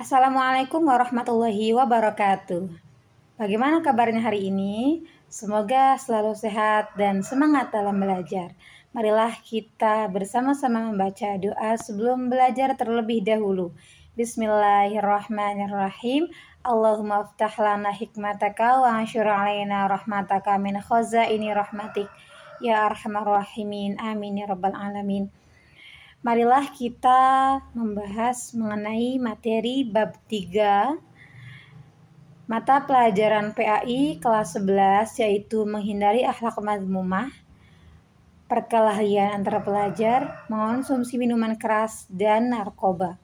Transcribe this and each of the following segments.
Assalamualaikum warahmatullahi wabarakatuh. Bagaimana kabarnya hari ini? Semoga selalu sehat dan semangat dalam belajar. Marilah kita bersama-sama membaca doa sebelum belajar terlebih dahulu. Bismillahirrahmanirrahim. Allahumma aftah lana hikmataka wa ansyur alaina rahmataka min khazaini rahmatik. Ya arhamar rahimin. Amin ya rabbal alamin. Marilah kita membahas mengenai materi bab 3 mata pelajaran PAI kelas 11, yaitu menghindari akhlak mazmumah, perkelahian antara pelajar, mengonsumsi minuman keras, dan narkoba.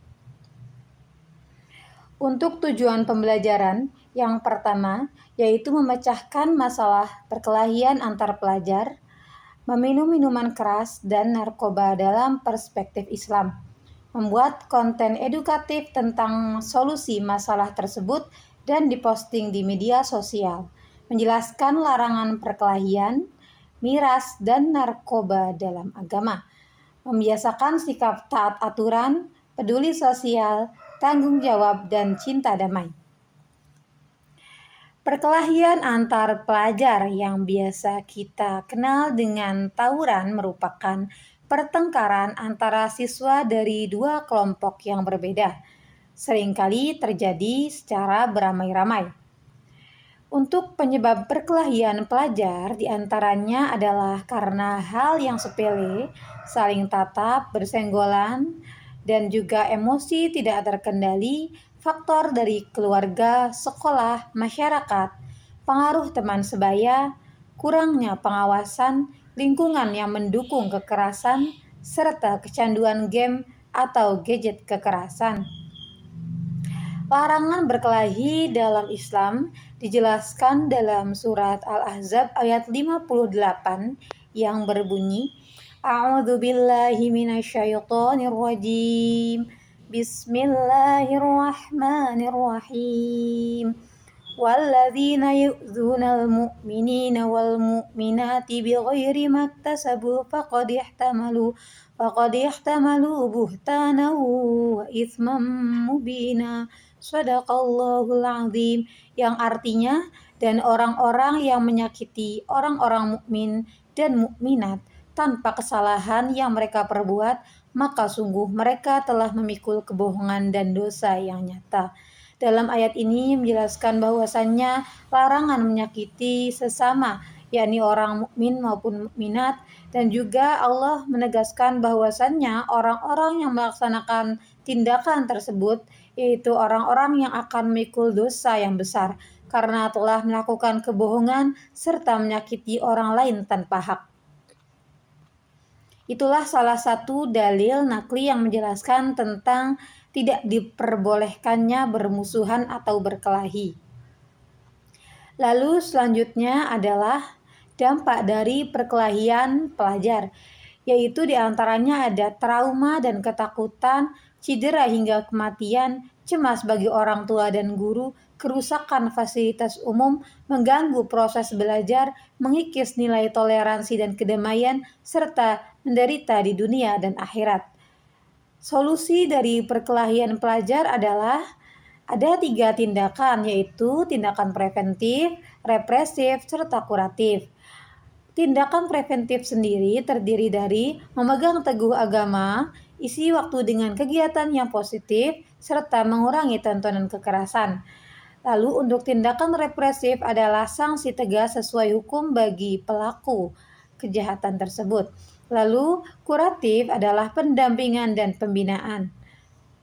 Untuk tujuan pembelajaran, yang pertama yaitu memecahkan masalah perkelahian antar pelajar, meminum minuman keras, dan narkoba dalam perspektif Islam. Membuat konten edukatif tentang solusi masalah tersebut dan diposting di media sosial. Menjelaskan larangan perkelahian, miras, dan narkoba dalam agama. Membiasakan sikap taat aturan, peduli sosial, tanggung jawab, dan cinta damai. Perkelahian antar pelajar yang biasa kita kenal dengan tawuran merupakan pertengkaran antara siswa dari dua kelompok yang berbeda, seringkali terjadi secara beramai-ramai. Untuk penyebab perkelahian pelajar diantaranya adalah karena hal yang sepele, saling tatap, bersenggolan, dan juga emosi tidak terkendali, faktor dari keluarga, sekolah, masyarakat, pengaruh teman sebaya, kurangnya pengawasan, lingkungan yang mendukung kekerasan, serta kecanduan game atau gadget kekerasan. Larangan berkelahi dalam Islam dijelaskan dalam surat Al-Ahzab ayat 58 yang berbunyi, A'udzubillahi minasyaitonirrajim. Bismillahirrahmanirrahim. Walladzina yu'dzunal mu'minina wal mu'minati bighairi maktasabu faqad ihtamalu buhtanan wa itsman mubina. Shadaqallahul azim, yang artinya, dan orang-orang yang menyakiti orang-orang mukmin dan mukminat tanpa kesalahan yang mereka perbuat, maka sungguh mereka telah memikul kebohongan dan dosa yang nyata. Dalam ayat ini menjelaskan bahwasannya larangan menyakiti sesama, yakni orang mukmin maupun mukminat, dan juga Allah menegaskan bahwasannya orang-orang yang melaksanakan tindakan tersebut yaitu orang-orang yang akan memikul dosa yang besar karena telah melakukan kebohongan serta menyakiti orang lain tanpa hak. Itulah salah satu dalil nakli yang menjelaskan tentang tidak diperbolehkannya bermusuhan atau berkelahi. Lalu selanjutnya adalah dampak dari perkelahian pelajar, yaitu diantaranya ada trauma dan ketakutan, cedera hingga kematian, cemas bagi orang tua dan guru, kerusakan fasilitas umum, mengganggu proses belajar, mengikis nilai toleransi dan kedamaian, serta menderita di dunia dan akhirat. Solusi dari perkelahian pelajar adalah ada 3 tindakan, yaitu tindakan preventif, represif, serta kuratif. Tindakan preventif sendiri terdiri dari memegang teguh agama, isi waktu dengan kegiatan yang positif, serta mengurangi tontonan kekerasan. Lalu untuk tindakan represif adalah sanksi tegas sesuai hukum bagi pelaku kejahatan tersebut. Lalu kuratif adalah pendampingan dan pembinaan.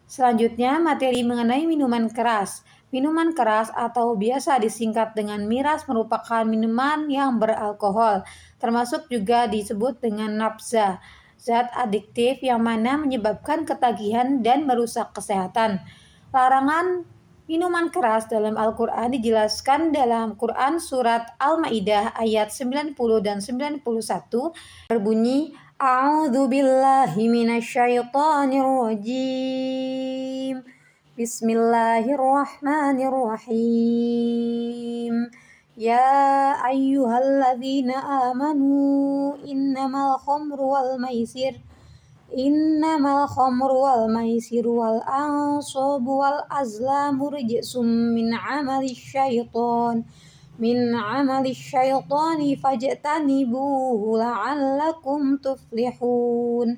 Selanjutnya materi mengenai minuman keras. Minuman keras atau biasa disingkat dengan miras merupakan minuman yang beralkohol, termasuk juga disebut dengan nabza, zat adiktif yang mana menyebabkan ketagihan dan merusak kesehatan. Larangan minuman keras dalam Al-Quran dijelaskan dalam Quran surat Al-Maidah ayat 90 dan 91 berbunyi, A'udzu billahi minasyaitonir rajim. Bismillahirrahmanirrahim. Ya ayyuhalladzina amanu innamal khamru wal maisir Innamal khamru wal maisiru wal ansabu wal azlamu rijsum min amali syaitani fajtanibuhu la'allakum tuflihun.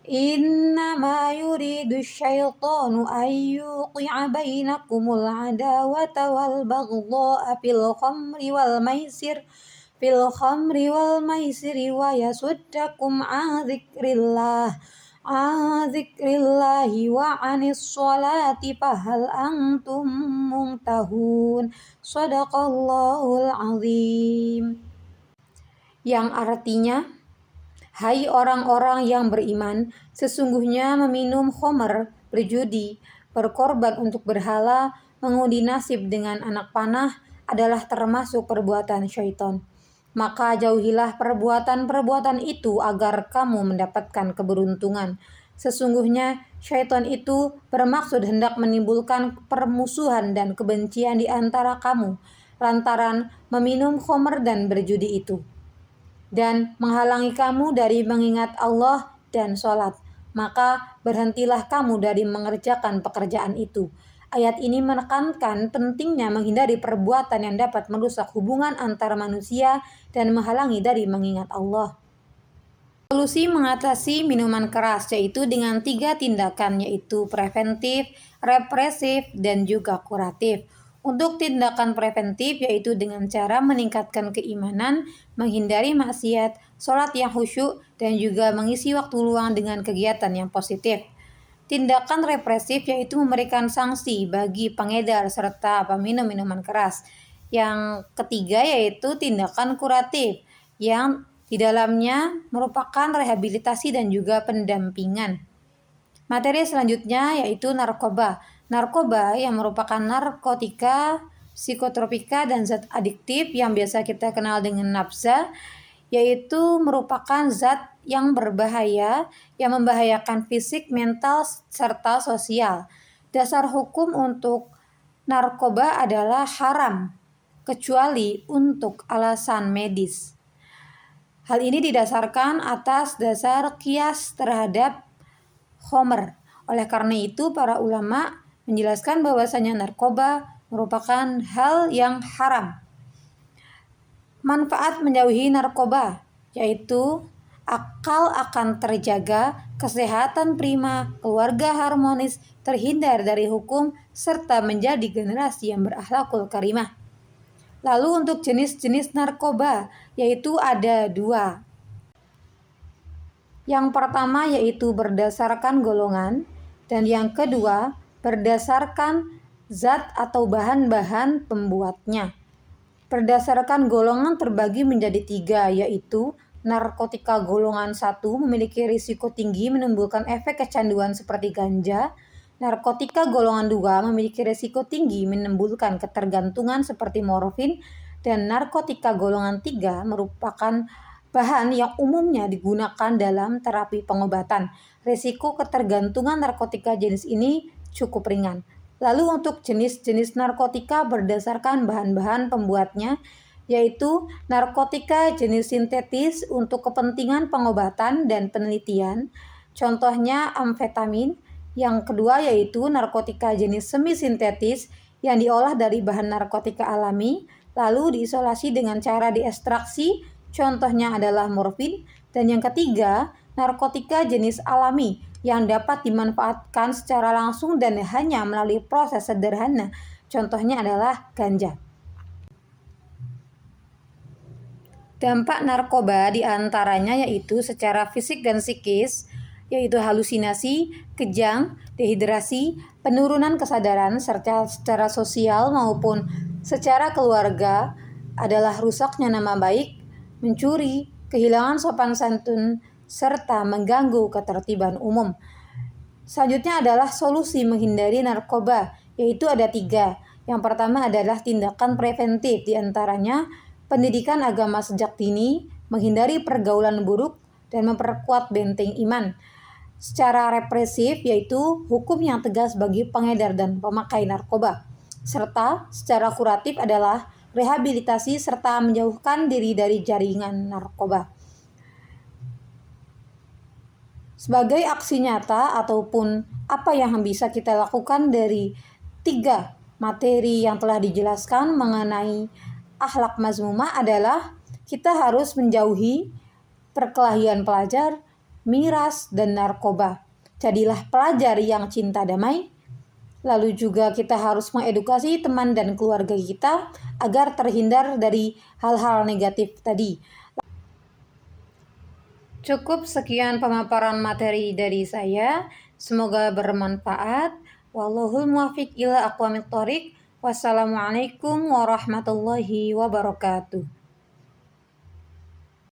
Innama yuridu syaitanu an yuqi'a bainakumul adawata wal baghdha'a fil khamri wal maisiri wa yasuddakum an dzikrillahi wa anis sholati fahal antum muntahun. Shadaqallahul azim. Yang artinya, hai orang-orang yang beriman, sesungguhnya meminum khamr, berjudi, berkorban untuk berhala, mengundi nasib dengan anak panah adalah termasuk perbuatan syaitan. Maka jauhilah perbuatan-perbuatan itu agar kamu mendapatkan keberuntungan. Sesungguhnya syaitan itu bermaksud hendak menimbulkan permusuhan dan kebencian di antara kamu lantaran meminum khamr dan berjudi itu, dan menghalangi kamu dari mengingat Allah dan sholat. Maka berhentilah kamu dari mengerjakan pekerjaan itu. Ayat ini menekankan pentingnya menghindari perbuatan yang dapat merusak hubungan antara manusia dan menghalangi dari mengingat Allah. Solusi mengatasi minuman keras yaitu dengan 3 tindakan, yaitu preventif, represif, dan juga kuratif. Untuk tindakan preventif yaitu dengan cara meningkatkan keimanan, menghindari maksiat, sholat yang khusyuk, dan juga mengisi waktu luang dengan kegiatan yang positif. Tindakan represif yaitu memberikan sanksi bagi pengedar serta peminum minuman keras. Yang ketiga yaitu tindakan kuratif yang di dalamnya merupakan rehabilitasi dan juga pendampingan. Materi selanjutnya yaitu narkoba. Narkoba yang merupakan narkotika, psikotropika, dan zat adiktif yang biasa kita kenal dengan nafza, yaitu merupakan zat yang berbahaya yang membahayakan fisik, mental, serta sosial. Dasar hukum untuk narkoba adalah haram, kecuali untuk alasan medis. Hal ini didasarkan atas dasar qiyas terhadap khamr. Oleh karena itu, para ulama menjelaskan bahwasanya narkoba merupakan hal yang haram. Manfaat menjauhi narkoba yaitu akal akan terjaga, kesehatan prima, keluarga harmonis, terhindar dari hukum, serta menjadi generasi yang berakhlakul karimah. Lalu untuk jenis-jenis narkoba yaitu ada 2. Yang pertama yaitu berdasarkan golongan, dan yang kedua berdasarkan zat atau bahan-bahan pembuatnya. Berdasarkan golongan terbagi menjadi 3, yaitu narkotika golongan 1 memiliki risiko tinggi menimbulkan efek kecanduan seperti ganja. Narkotika golongan 2 memiliki risiko tinggi menimbulkan ketergantungan seperti morfin. Dan narkotika golongan 3 merupakan bahan yang umumnya digunakan dalam terapi pengobatan. Risiko ketergantungan narkotika jenis ini cukup ringan. Lalu untuk jenis-jenis narkotika berdasarkan bahan-bahan pembuatnya, yaitu narkotika jenis sintetis untuk kepentingan pengobatan dan penelitian, contohnya amfetamin. Yang kedua yaitu narkotika jenis semi-sintetis yang diolah dari bahan narkotika alami, lalu diisolasi dengan cara diekstraksi, contohnya adalah morfin. Dan yang ketiga, narkotika jenis alami yang dapat dimanfaatkan secara langsung dan hanya melalui proses sederhana, contohnya adalah ganja. Dampak narkoba diantaranya yaitu secara fisik dan psikis, yaitu halusinasi, kejang, dehidrasi, penurunan kesadaran, serta secara sosial maupun secara keluarga adalah rusaknya nama baik, mencuri, kehilangan sopan santun, serta mengganggu ketertiban umum. Selanjutnya adalah solusi menghindari narkoba, yaitu ada 3. Yang pertama adalah tindakan preventif, diantaranya pendidikan agama sejak dini, menghindari pergaulan buruk, dan memperkuat benteng iman. Secara represif yaitu hukum yang tegas bagi pengedar dan pemakai narkoba. Serta secara kuratif adalah rehabilitasi serta menjauhkan diri dari jaringan narkoba. Sebagai aksi nyata ataupun apa yang bisa kita lakukan dari 3 materi yang telah dijelaskan mengenai akhlak mazmumah adalah kita harus menjauhi perkelahian pelajar, miras, dan narkoba. Jadilah pelajar yang cinta damai. Lalu juga kita harus mengedukasi teman dan keluarga kita agar terhindar dari hal-hal negatif tadi. Cukup sekian pemaparan materi dari saya. Semoga bermanfaat. Wallahul muwaffiq ila aqwamit thoriq. Wassalamualaikum warahmatullahi wabarakatuh.